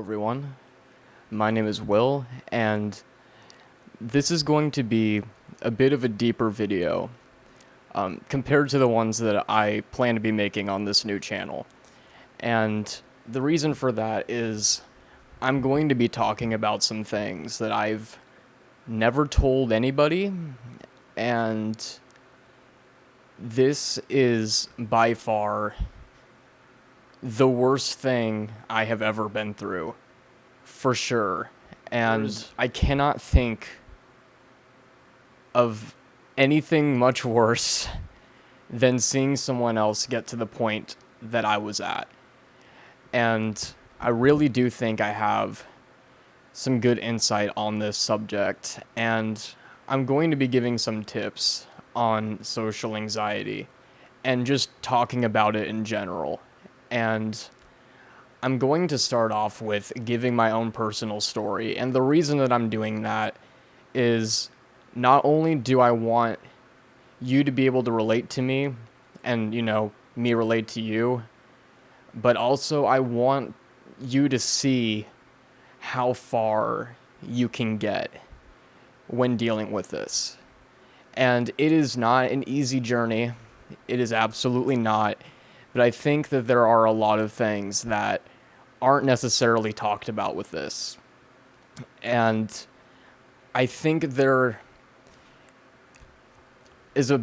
everyone. My name is Will, and this is going to be a bit of a deeper video compared to the ones that I plan to be making on this new channel. And the reason for that is I'm going to be talking about some things that I've never told anybody, and this is by far the worst thing I have ever been through, for sure. And I cannot think of anything much worse than seeing someone else get to the point that I was at. And I really do think I have some good insight on this subject, and I'm going to be giving some tips on social anxiety and just talking about it in general. And I'm going to start off with giving my own personal story. And the reason that I'm doing that is not only do I want you to be able to relate to me and, me relate to you, but also I want you to see how far you can get when dealing with this. And it is not an easy journey. It is absolutely not. But I think that there are a lot of things that aren't necessarily talked about with this. And I think there is a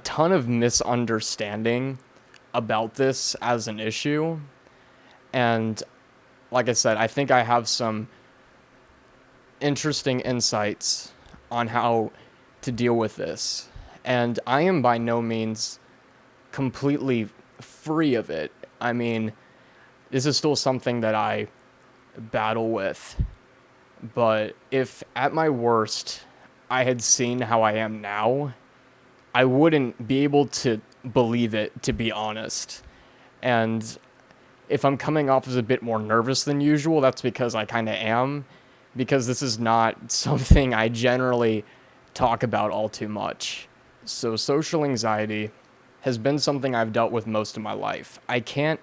ton of misunderstanding about this as an issue. And like I said, I think I have some interesting insights on how to deal with this. And I am by no means completely free of it. I mean, this is still something that I battle with. But if at my worst I had seen how I am now, I wouldn't be able to believe it, to be honest. And if I'm coming off as a bit more nervous than usual, that's because I kind of am, because this is not something I generally talk about all too much. So social anxiety has been something I've dealt with most of my life. I can't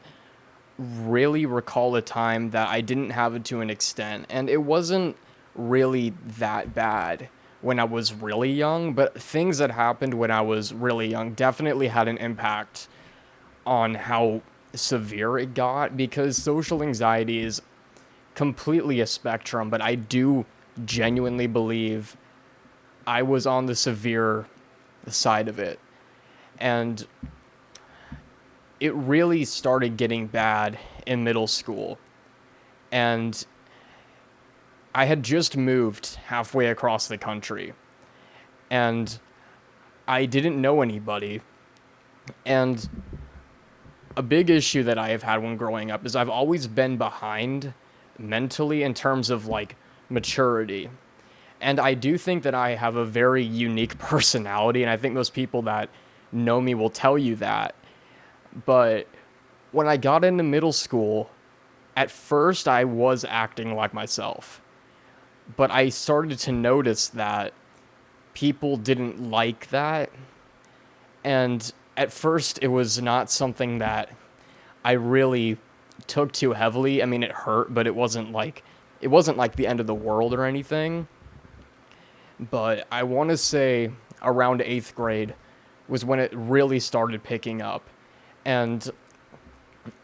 really recall a time that I didn't have it to an extent, and it wasn't really that bad when I was really young, but things that happened when I was really young definitely had an impact on how severe it got, because social anxiety is completely a spectrum, but I do genuinely believe I was on the severe side of it. And it really started getting bad in middle school. And I had just moved halfway across the country. And I didn't know anybody. And a big issue that I have had when growing up is I've always been behind mentally in terms of maturity. And I do think that I have a very unique personality, and I think most people that know me will tell you that. But when I got into middle school, at first I was acting like myself. But I started to notice that people didn't like that. And at first it was not something that I really took too heavily. I mean, it hurt, but it wasn't like the end of the world or anything. But I want to say around 8th grade was when it really started picking up. And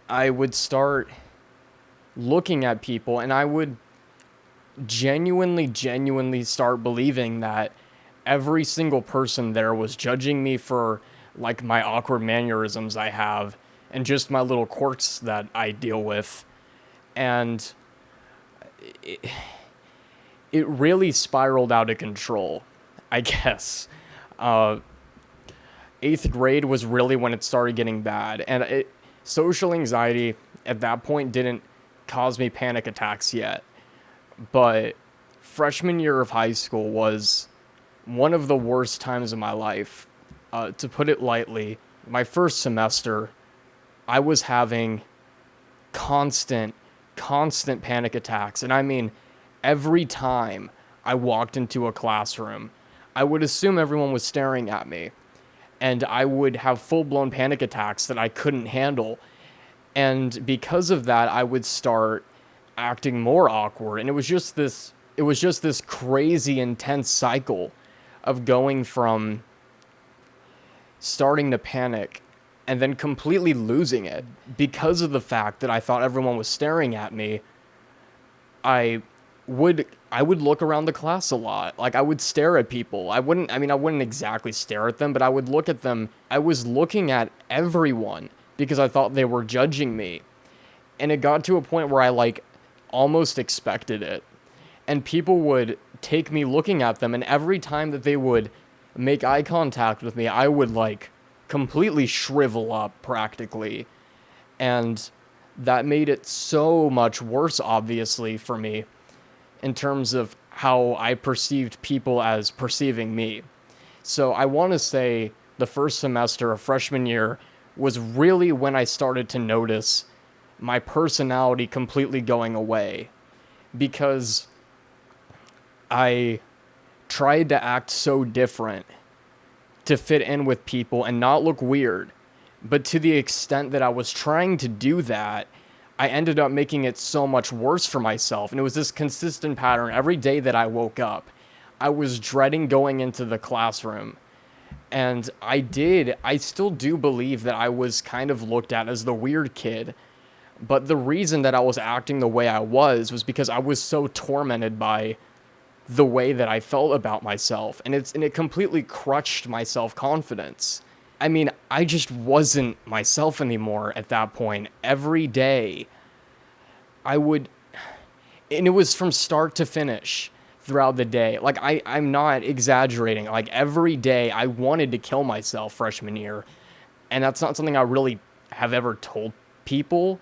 I would start looking at people, and I would genuinely start believing that every single person there was judging me for my awkward mannerisms I have and just my little quirks that I deal with. And it really spiraled out of control, I guess. 8th grade was really when it started getting bad. And social anxiety at that point didn't cause me panic attacks yet. But freshman year of high school was one of the worst times of my life. To put it lightly, my first semester, I was having constant panic attacks. And I mean, every time I walked into a classroom, I would assume everyone was staring at me. And I would have full-blown panic attacks that I couldn't handle. And because of that, I would start acting more awkward. And it was just this crazy intense cycle of going from starting to panic and then completely losing it because of the fact that I thought everyone was staring at me. I I would look around the class a lot. Like I would stare at people. I wouldn't exactly stare at them, but I would look at them. I was looking at everyone because I thought they were judging me. And it got to a point where I like almost expected it. And people would take me looking at them, and every time that they would make eye contact with me, I would like completely shrivel up practically. And that made it so much worse, obviously, for me in terms of how I perceived people as perceiving me. So I want to say the first semester of freshman year was really when I started to notice my personality completely going away, because I tried to act so different to fit in with people and not look weird. But to the extent that I was trying to do that, I ended up making it so much worse for myself. And it was this consistent pattern. Every day that I woke up, I was dreading going into the classroom. And I still do believe that I was kind of looked at as the weird kid. But the reason that I was acting the way I was because I was so tormented by the way that I felt about myself. And it completely crushed my self-confidence. I mean, I just wasn't myself anymore at that point. Every day, and it was from start to finish throughout the day. Like, I'm not exaggerating. Like, every day I wanted to kill myself freshman year. And that's not something I really have ever told people,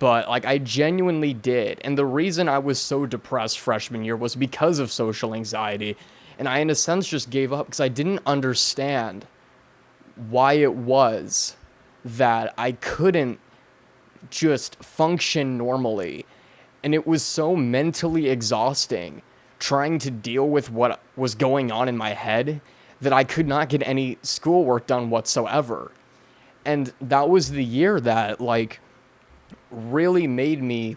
but like I genuinely did. And the reason I was so depressed freshman year was because of social anxiety. And I, in a sense, just gave up because I didn't understand why it was that I couldn't just function normally. And it was so mentally exhausting trying to deal with what was going on in my head that I could not get any schoolwork done whatsoever. And that was the year that, like, really made me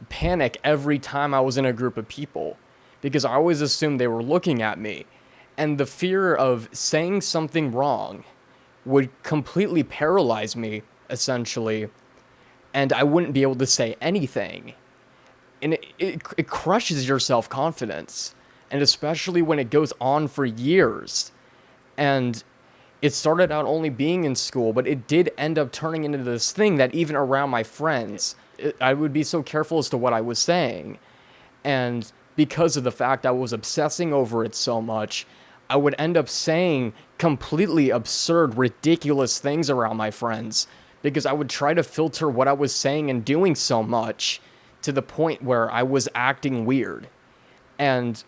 panic every time I was in a group of people, because I always assumed they were looking at me. And the fear of saying something wrong would completely paralyze me, essentially, and I wouldn't be able to say anything. And it crushes your self-confidence, and especially when it goes on for years. And it started out only being in school, but it did end up turning into this thing that even around my friends, I would be so careful as to what I was saying. And because of the fact I was obsessing over it so much, I would end up saying completely absurd, ridiculous things around my friends, because I would try to filter what I was saying and doing so much to the point where I was acting weird. And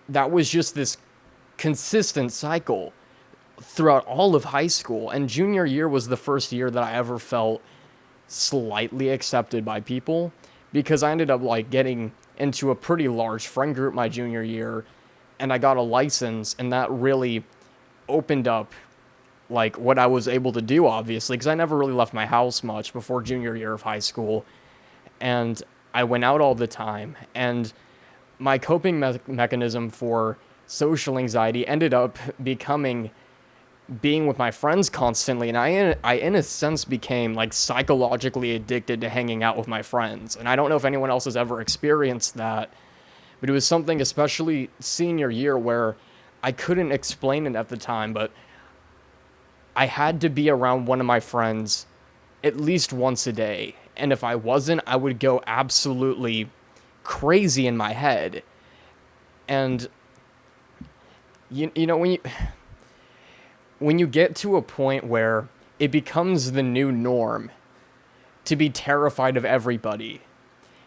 that was just this consistent cycle throughout all of high school. And junior year was the first year that I ever felt slightly accepted by people, because I ended up like getting into a pretty large friend group my junior year, and I got a license, and that really opened up like what I was able to do, obviously, because I never really left my house much before junior year of high school, and I went out all the time. And my coping mechanism for social anxiety ended up becoming being with my friends constantly, and I in a sense became like psychologically addicted to hanging out with my friends. And I don't know if anyone else has ever experienced that, but it was something, especially senior year, where I couldn't explain it at the time, but I had to be around one of my friends at least once a day. And if I wasn't, I would go absolutely crazy in my head. And you know, when you get to a point where it becomes the new norm to be terrified of everybody,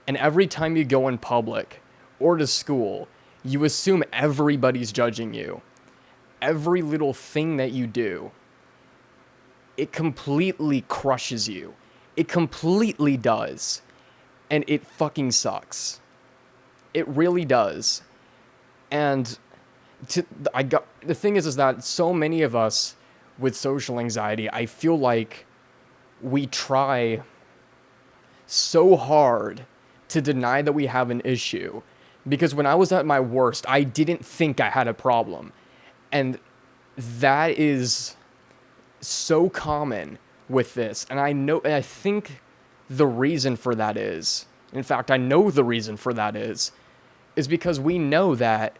and every time you go in public or to school, you assume everybody's judging you, every little thing that you do, it completely crushes you. It completely does. And it fucking sucks. It really does. And the thing is that so many of us with social anxiety, I feel like we try so hard to deny that we have an issue. Because when I was at my worst, I didn't think I had a problem. And that is so common with this. And I think the reason for that is, in fact, I know the reason for that is because we know that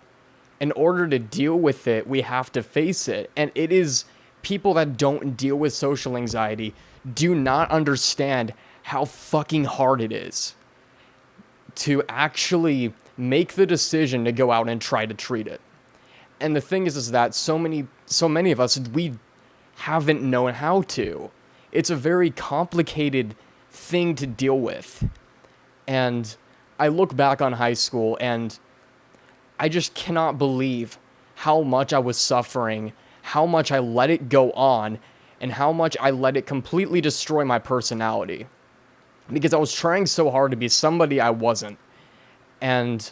in order to deal with it, we have to face it. And it is people that don't deal with social anxiety do not understand how fucking hard it is to actually make the decision to go out and try to treat it. And the thing is that so many of us, we haven't known how to. It's a very complicated thing to deal with. And I look back on high school and I just cannot believe how much I was suffering, how much I let it go on, and how much I let it completely destroy my personality. Because I was trying so hard to be somebody I wasn't. And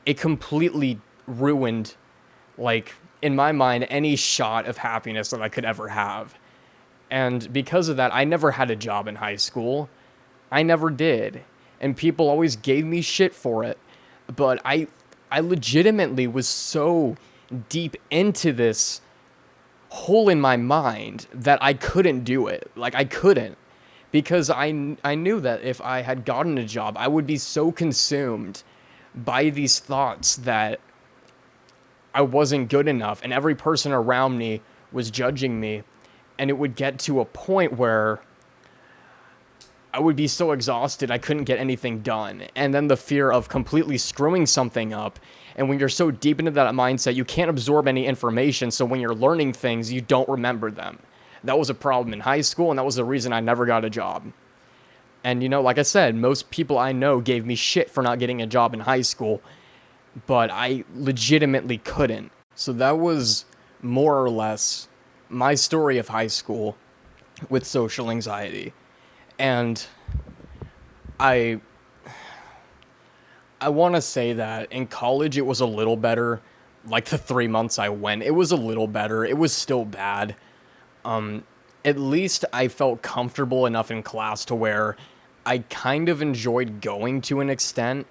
it completely ruined, like, in my mind, any shot of happiness that I could ever have. And because of that, I never had a job in high school. I never did. And people always gave me shit for it. But I legitimately was so deep into this hole in my mind that I couldn't do it. Like, I couldn't. Because I knew that if I had gotten a job, I would be so consumed by these thoughts that I wasn't good enough, and every person around me was judging me, and it would get to a point where I would be so exhausted I couldn't get anything done, and then the fear of completely screwing something up, and when you're so deep into that mindset, you can't absorb any information, so when you're learning things, you don't remember them. That was a problem in high school, and that was the reason I never got a job. And, you know, like I said, most people I know gave me shit for not getting a job in high school, but I legitimately couldn't. So that was more or less my story of high school with social anxiety. And I want to say that in college it was a little better. Like the 3 months I went, it was a little better. It was still bad. At least I felt comfortable enough in class to where I kind of enjoyed going to an extent.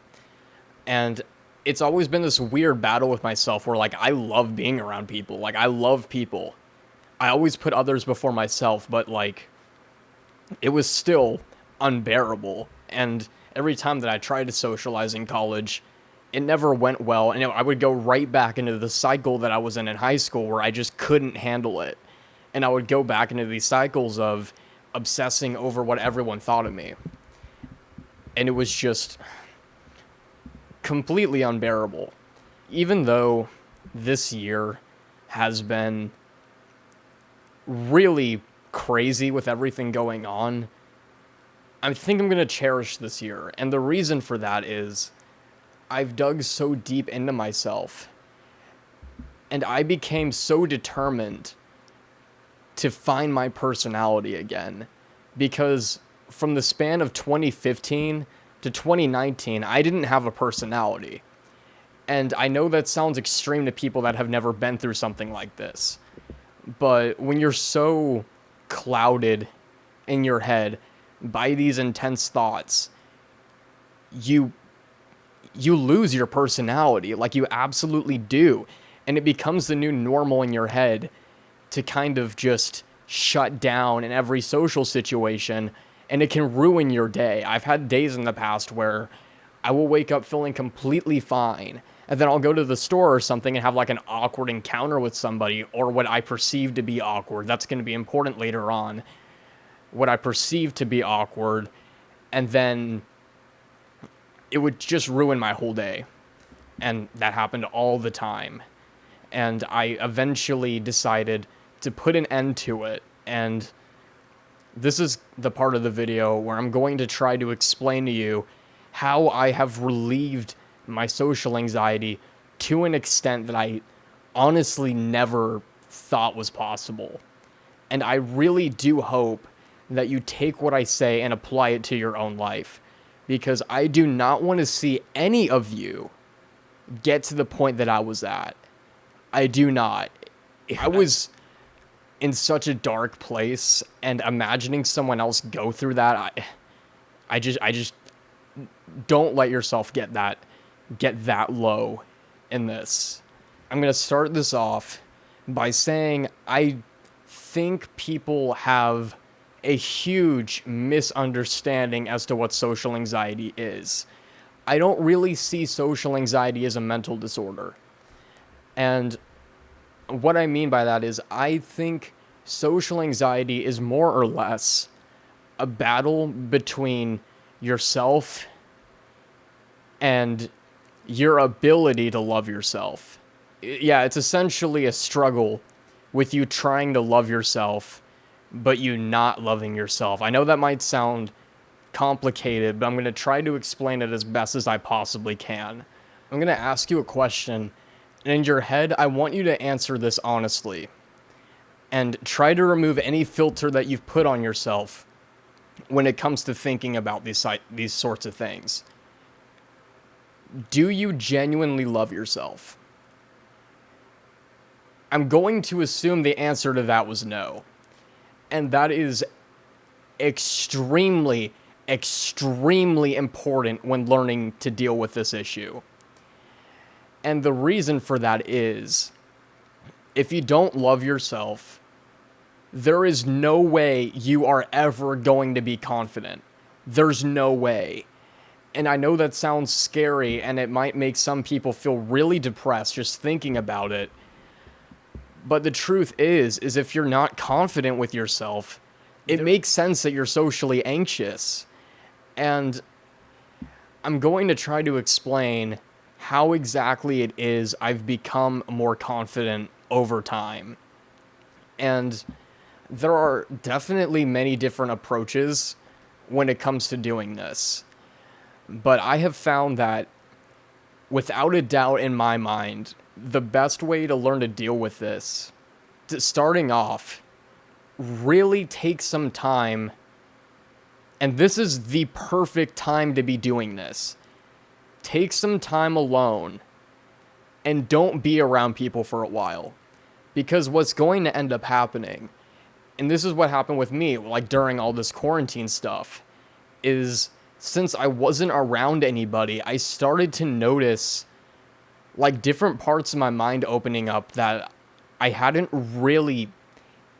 And it's always been this weird battle with myself where, like, I love being around people. Like, I love people. I always put others before myself, but, like, it was still unbearable. And every time that I tried to socialize in college, it never went well. And I would go right back into the cycle that I was in high school where I just couldn't handle it. And I would go back into these cycles of obsessing over what everyone thought of me. And it was just completely unbearable. Even though this year has been really crazy with everything going on, I think I'm going to cherish this year. And the reason for that is I've dug so deep into myself. And I became so determined to find my personality again, because from the span of 2015 to 2019, I didn't have a personality. And I know that sounds extreme to people that have never been through something like this, but when you're so clouded in your head by these intense thoughts, you lose your personality, like you absolutely do, and it becomes the new normal in your head to kind of just shut down in every social situation, and it can ruin your day. I've had days in the past where I will wake up feeling completely fine, and then I'll go to the store or something and have like an awkward encounter with somebody, or what I perceive to be awkward. That's going to be important later on. What I perceive to be awkward, and then it would just ruin my whole day. And that happened all the time. And I eventually decided to put an end to it. And this is the part of the video where I'm going to try to explain to you how I have relieved my social anxiety to an extent that I honestly never thought was possible. And I really do hope that you take what I say and apply it to your own life, because I do not want to see any of you get to the point that I was at. I do not. I was in such a dark place, and imagining someone else go through that, I just don't let yourself get that low in this. I'm going to start this off by saying I think people have a huge misunderstanding as to what social anxiety is. I don't really see social anxiety as a mental disorder. And what I mean by that is I think social anxiety is more or less a battle between yourself and your ability to love yourself. Yeah, it's essentially a struggle with you trying to love yourself, but you not loving yourself. I know that might sound complicated, but I'm going to try to explain it as best as I possibly can. I'm going to ask you a question, and in your head, I want you to answer this honestly. And try to remove any filter that you've put on yourself when it comes to thinking about these sorts of things. Do you genuinely love yourself? I'm going to assume the answer to that was no. And that is extremely, extremely important when learning to deal with this issue. And the reason for that is, if you don't love yourself, there is no way you are ever going to be confident. There's no way. And I know that sounds scary, and it might make some people feel really depressed just thinking about it. But the truth is if you're not confident with yourself, it makes sense that you're socially anxious. And I'm going to try to explain how exactly it is I've become more confident over time. And there are definitely many different approaches when it comes to doing this. But I have found that, without a doubt in my mind, the best way to learn to deal with this, starting off, really take some time, and this is the perfect time to be doing this. Take some time alone, and don't be around people for a while. Because what's going to end up happening, and this is what happened with me, like during all this quarantine stuff, is since I wasn't around anybody, I started to notice like different parts of my mind opening up that I hadn't really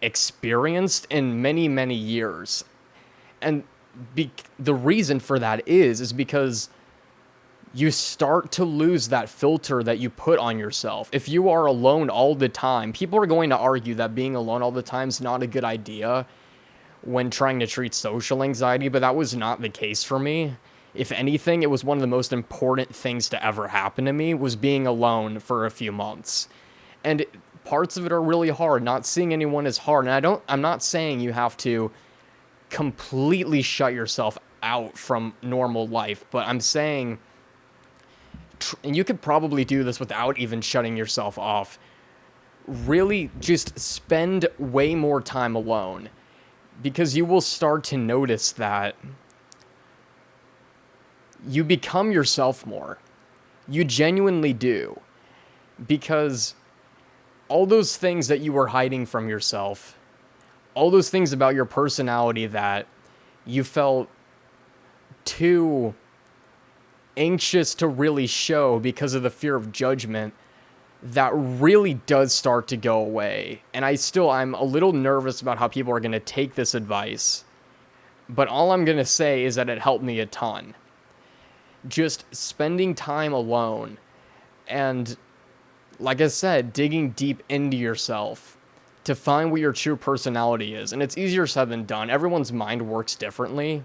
experienced in many, many years. And the reason for that is because you start to lose that filter that you put on yourself. If you are alone all the time, people are going to argue that being alone all the time is not a good idea when trying to treat social anxiety, but that was not the case for me. If anything, it was one of the most important things to ever happen to me, was being alone for a few months. And parts of it are really hard. Not seeing anyone is hard. And I'm not saying you have to completely shut yourself out from normal life, but I'm saying, and you could probably do this without even shutting yourself off, really just spend way more time alone. Because you will start to notice that you become yourself more. You genuinely do. Because all those things that you were hiding from yourself, all those things about your personality that you felt too anxious to really show because of the fear of judgment, that really does start to go away. And I'm a little nervous about how people are going to take this advice. But all I'm going to say is that it helped me a ton. Just spending time alone and, like I said, digging deep into yourself to find what your true personality is. And it's easier said than done. Everyone's mind works differently,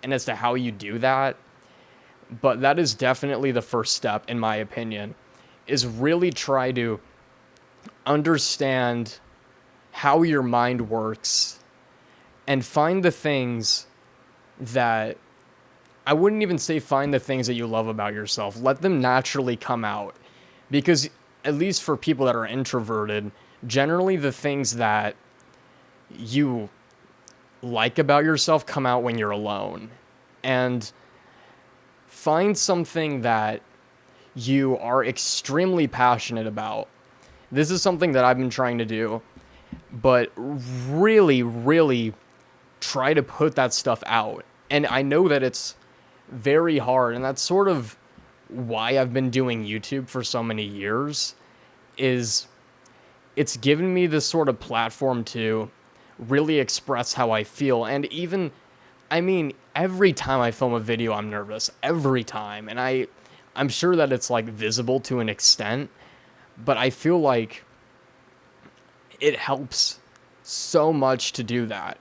and as to how you do that. But that is definitely the first step, in my opinion, is really try to understand how your mind works and find the things that, I wouldn't even say find the things that you love about yourself. Let them naturally come out. Because, at least for people that are introverted, generally the things that you like about yourself come out when you're alone. And find something that you are extremely passionate about. This is something that I've been trying to do, but really, really try to put that stuff out And I know that it's very hard, and that's sort of why I've been doing YouTube for so many years, is it's given me this sort of platform to really express how I feel. And even, I mean, every time I film a video, I'm nervous. Every time. And I'm sure that it's like visible to an extent, but I feel like it helps so much to do that.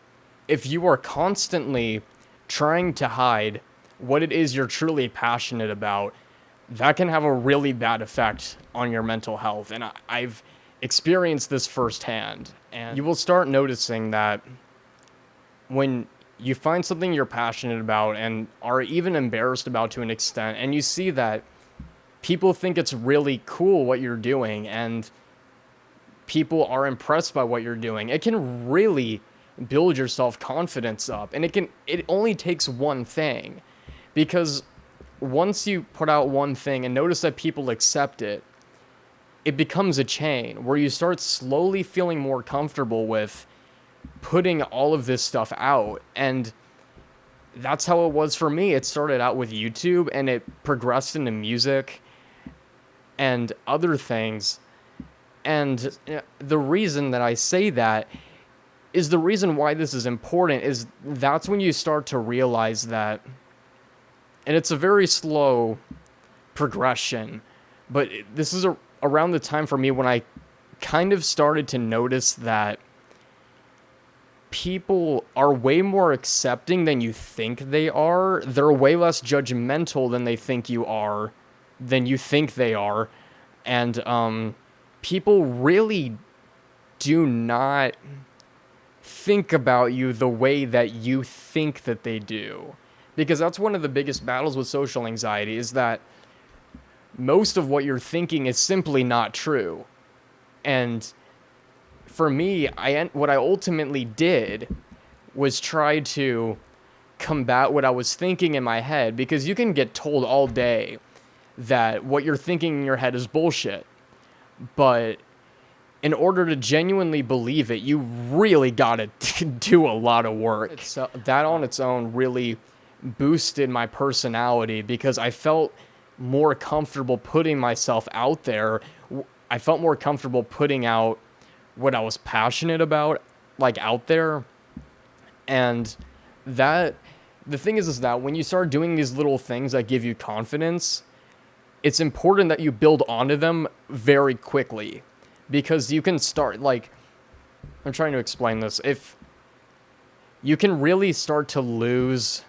If you are constantly trying to hide what it is you're truly passionate about, that can have a really bad effect on your mental health. And I've experienced this firsthand. And you will start noticing that when you find something you're passionate about and are even embarrassed about to an extent, and you see that people think it's really cool what you're doing, and people are impressed by what you're doing, it can really build your self-confidence up. And it only takes one thing, because once you put out one thing and notice that people accept it, it becomes a chain where you start slowly feeling more comfortable with putting all of this stuff out. And that's how it was for me. It started out with YouTube, and it progressed into music and other things. And the reason that I say that is the reason why this is important is that's when you start to realize that, and it's a very slow progression, but this is around the time for me when I kind of started to notice that people are way more accepting than you think they are. They're way less judgmental than you think they are. And people really do not think about you the way that you think that they do. Because that's one of the biggest battles with social anxiety, is that most of what you're thinking is simply not true. And for me, what I ultimately did was try to combat what I was thinking in my head, because you can get told all day that what you're thinking in your head is bullshit. But in order to genuinely believe it, you really gotta do a lot of work. So that on its own really boosted my personality, because I felt more comfortable putting myself out there. I felt more comfortable putting out what I was passionate about, like, out there. And that, the thing is that when you start doing these little things that give you confidence, it's important that you build onto them very quickly, because you can start, like, I'm trying to explain this. If you can really start to lose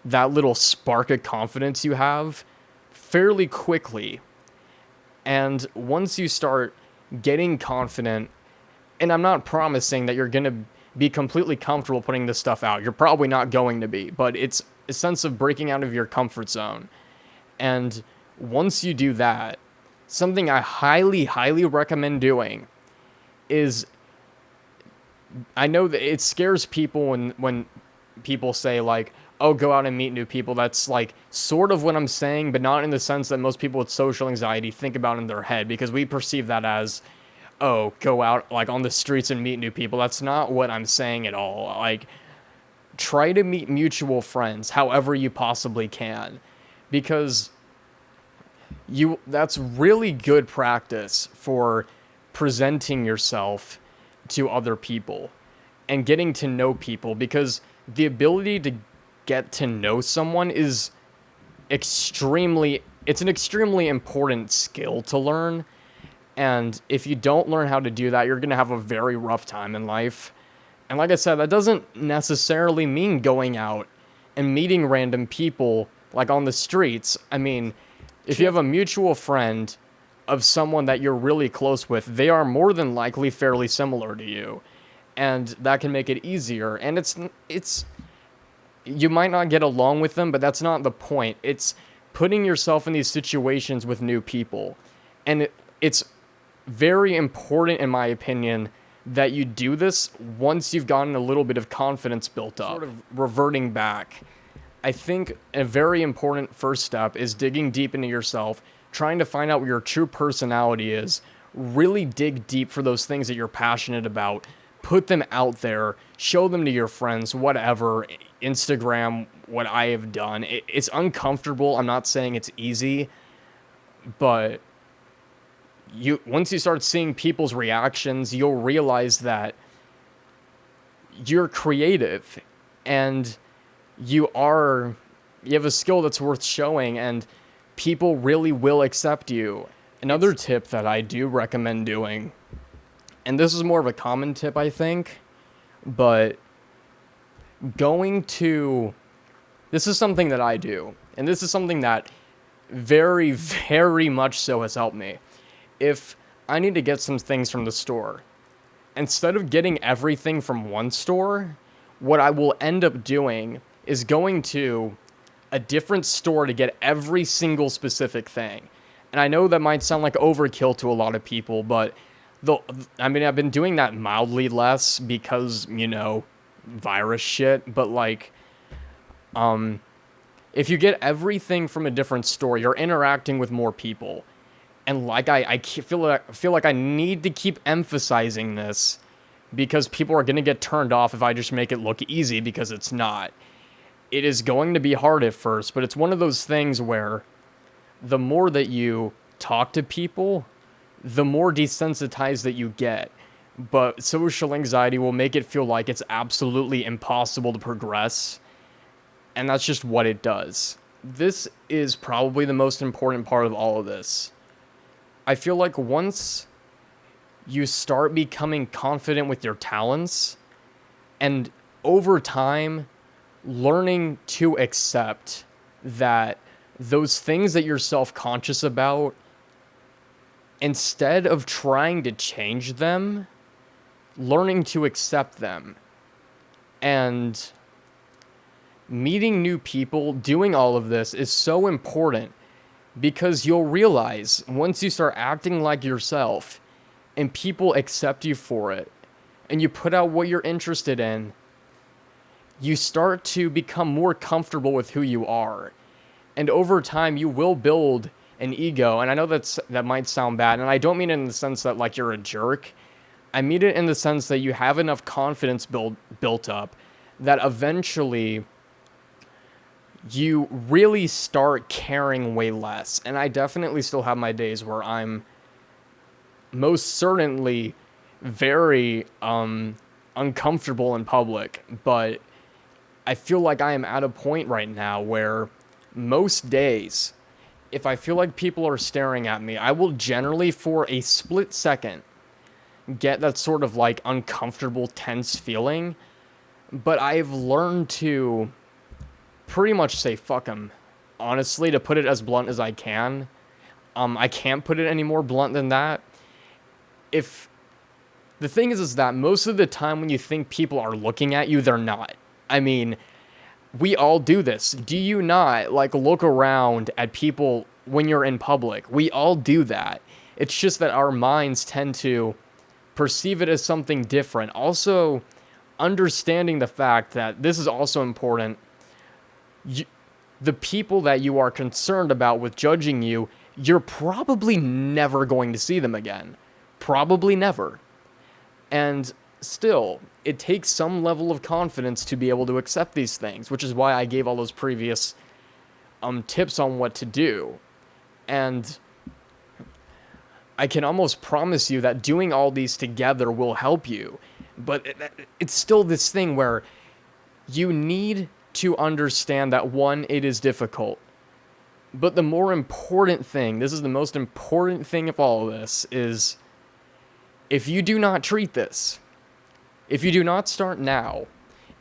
that little spark of confidence you have fairly quickly. And once you start getting confident, and I'm not promising that you're going to be completely comfortable putting this stuff out. You're probably not going to be, but it's a sense of breaking out of your comfort zone. And once you do that, something I highly, highly recommend doing is, I know that it scares people when people say, like, oh, go out and meet new people. That's, like, sort of what I'm saying, but not in the sense that most people with social anxiety think about in their head, because we perceive that as, oh, go out, like, on the streets and meet new people. That's not what I'm saying at all. Like, try to meet mutual friends however you possibly can, because that's really good practice for presenting yourself to other people and getting to know people, because the ability to get to know someone is it's an extremely important skill to learn. And if you don't learn how to do that, you're going to have a very rough time in life. And like I said, that doesn't necessarily mean going out and meeting random people, like, on the streets. I mean, if you have a mutual friend of someone that you're really close with, they are more than likely fairly similar to you. And that can make it easier. And it's you might not get along with them, but that's not the point. It's putting yourself in these situations with new people. And it's very important, in my opinion, that you do this once you've gotten a little bit of confidence built up. Sort of reverting back, I think a very important first step is digging deep into yourself, trying to find out what your true personality is, really dig deep for those things that you're passionate about, put them out there, show them to your friends, whatever, Instagram, what I have done. It's uncomfortable. I'm not saying it's easy, but once you start seeing people's reactions, you'll realize that you're creative and you have a skill that's worth showing, and people really will accept you. Another tip that I do recommend doing, and this is more of a common tip, I think, but this is something that I do, and this is something that very, very much so has helped me. If I need to get some things from the store, instead of getting everything from one store, what I will end up doing is going to a different store to get every single specific thing. And I know that might sound like overkill to a lot of people, but I've been doing that mildly less because, virus shit, but if you get everything from a different store, you're interacting with more people. And I feel like I need to keep emphasizing this because people are going to get turned off if I just make it look easy, because it's not. It is going to be hard at first, but it's one of those things where the more that you talk to people, the more desensitized that you get. But social anxiety will make it feel like it's absolutely impossible to progress. And that's just what it does. This is probably the most important part of all of this. I feel like once you start becoming confident with your talents, and over time, learning to accept that those things that you're self-conscious about, instead of trying to change them, learning to accept them, and meeting new people, doing all of this is so important, because you'll realize once you start acting like yourself and people accept you for it, and you put out what you're interested in, you start to become more comfortable with who you are. And over time, you will build an ego. And I know that might sound bad, and I don't mean it in the sense that like you're a jerk. I mean it in the sense that you have enough confidence built up that eventually you really start caring way less. And I definitely still have my days where I'm most certainly very uncomfortable in public, but I feel like I am at a point right now where most days, if I feel like people are staring at me, I will generally, for a split second, get that sort of like uncomfortable, tense feeling. But I've learned to pretty much say fuck 'em. Honestly, to put it as blunt as I can. I can't put it any more blunt than that. If the thing is that most of the time when you think people are looking at you, they're not. I mean, we all do this. Do you not look around at people when you're in public? We all do that. It's just that our minds tend to perceive it as something different. Also, understanding the fact that this is also important. The people that you are concerned about with judging you, you're probably never going to see them again. Probably never. And still, it takes some level of confidence to be able to accept these things, which is why I gave all those previous tips on what to do. And I can almost promise you that doing all these together will help you. But it's still this thing where you need to understand that, one, it is difficult. But the more important thing, this is the most important thing of all of this, is if you do not treat this, if you do not start now,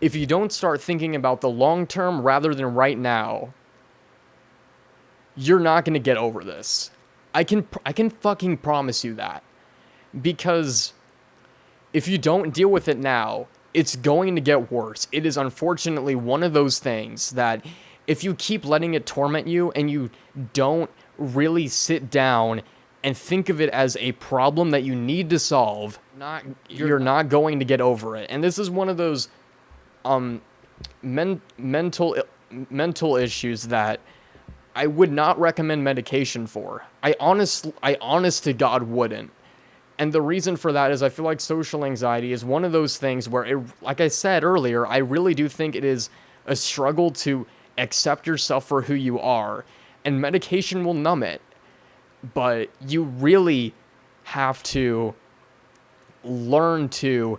if you don't start thinking about the long term rather than right now, you're not going to get over this. I can fucking promise you that. Because if you don't deal with it now, it's going to get worse. It is unfortunately one of those things that if you keep letting it torment you and you don't really sit down and think of it as a problem that you need to solve, you're not going to get over it. And this is one of those mental issues that I would not recommend medication for. I honest to God wouldn't. And the reason for that is I feel like social anxiety is one of those things where, like I said earlier, I really do think it is a struggle to accept yourself for who you are. And medication will numb it. But you really have to learn to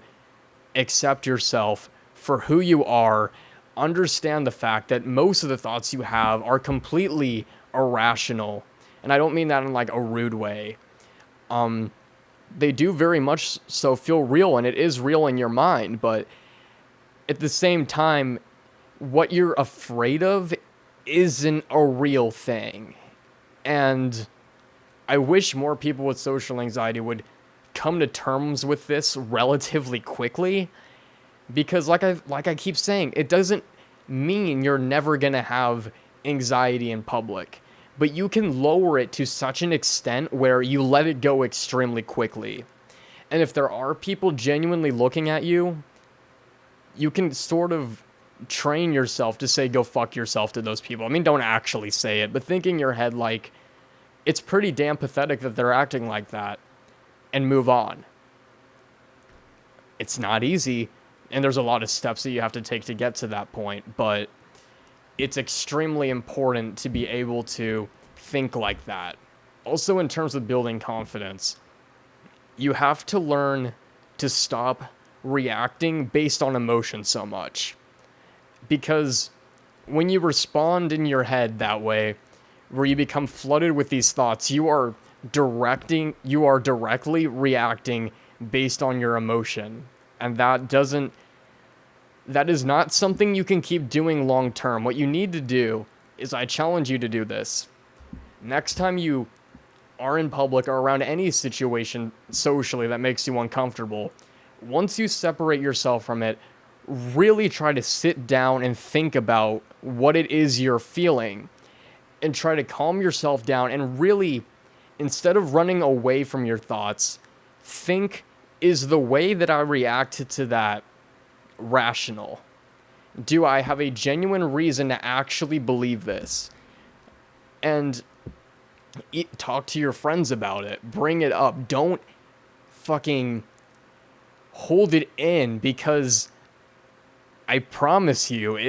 accept yourself for who you are, understand the fact that most of the thoughts you have are completely irrational. And I don't mean that in like a rude way. They do very much so feel real, and it is real in your mind, but at the same time, what you're afraid of isn't a real thing. And I wish more people with social anxiety would come to terms with this relatively quickly, because like I keep saying, it doesn't mean you're never going to have anxiety in public, but you can lower it to such an extent where you let it go extremely quickly. And if there are people genuinely looking at you, you can sort of train yourself to say go fuck yourself to those people. I mean, don't actually say it, but think in your head like, it's pretty damn pathetic that they're acting like that, and move on. It's not easy, and there's a lot of steps that you have to take to get to that point, but it's extremely important to be able to think like that. Also, in terms of building confidence, you have to learn to stop reacting based on emotion so much. Because when you respond in your head that way, where you become flooded with these thoughts, you are directly reacting based on your emotion. And that is not something you can keep doing long term. What you need to do is, I challenge you to do this. Next time you are in public or around any situation socially that makes you uncomfortable, once you separate yourself from it, really try to sit down and think about what it is you're feeling, and try to calm yourself down, and really, instead of running away from your thoughts, think, is the way that I react to that rational? Do I have a genuine reason to actually believe this? And talk to your friends about it. Bring it up. Don't fucking hold it in, because I promise you,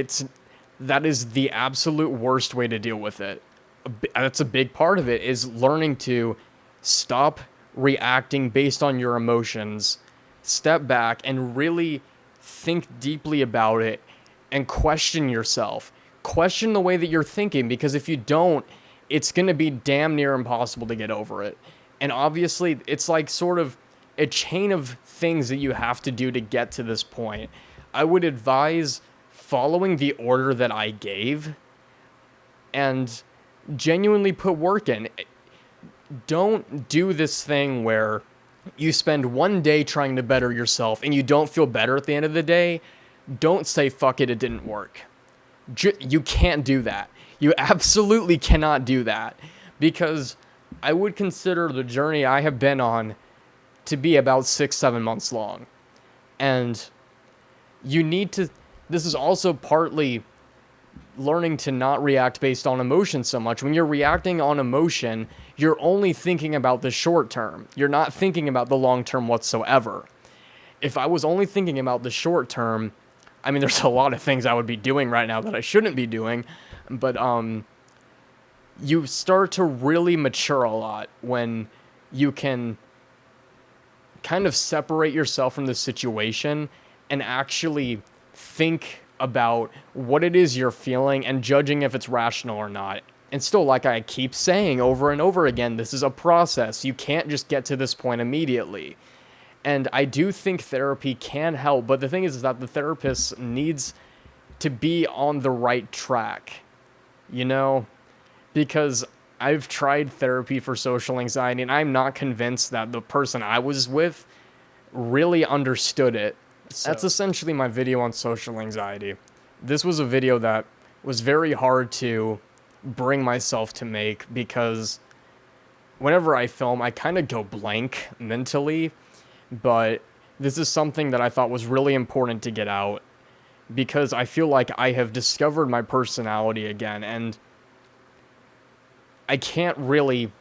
that is the absolute worst way to deal with it. That's a big part of it, is learning to stop reacting based on your emotions, step back and really think deeply about it, and question yourself. Question the way that you're thinking, because if you don't, it's going to be damn near impossible to get over it. And obviously, it's like sort of a chain of things that you have to do to get to this point. I would advise following the order that I gave and genuinely put work in. Don't do this thing where you spend one day trying to better yourself and you don't feel better at the end of the day. Don't say, fuck it, it didn't work. You can't do that. You absolutely cannot do that, because I would consider the journey I have been on to be about 6-7 months long. And you need to, this is also partly learning to not react based on emotion so much. When you're reacting on emotion, you're only thinking about the short term. You're not thinking about the long term whatsoever. If I was only thinking about the short term, I mean, there's a lot of things I would be doing right now that I shouldn't be doing, but you start to really mature a lot when you can kind of separate yourself from the situation and actually think about what it is you're feeling and judging if it's rational or not. And still, like I keep saying over and over again, this is a process. You can't just get to this point immediately. And I do think therapy can help, but the thing is that the therapist needs to be on the right track, you know? Because I've tried therapy for social anxiety, and I'm not convinced that the person I was with really understood it. So that's essentially my video on social anxiety. This was a video that was very hard to bring myself to make, because whenever I film, I kind of go blank mentally. But this is something that I thought was really important to get out, because I feel like I have discovered my personality again, and I can't really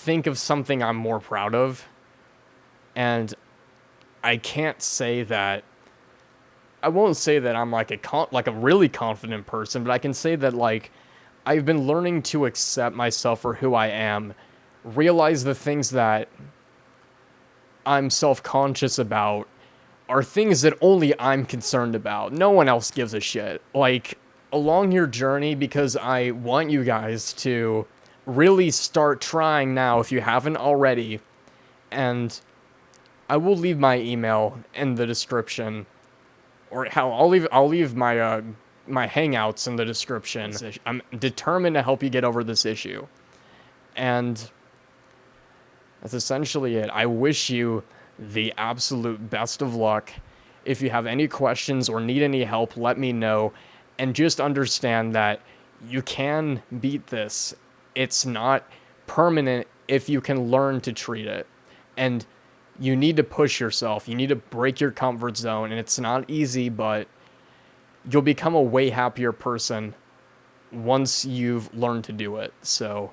think of something I'm more proud of, and I can't say that. I won't say that I'm like a really confident person, but I can say that like I've been learning to accept myself for who I am, realize the things that I'm self-conscious about are things that only I'm concerned about. No one else gives a shit. Like, along your journey, because I want you guys to really start trying now if you haven't already. And I will leave my email in the description, or hell, I'll leave my hangouts in the description. I'm determined to help you get over this issue. And that's essentially it. I wish you the absolute best of luck. If you have any questions or need any help, let me know. And just understand that you can beat this. It's not permanent if you can learn to treat it. And you need to push yourself. You need to break your comfort zone. And it's not easy, but you'll become a way happier person once you've learned to do it. So,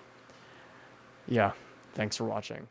yeah, thanks for watching.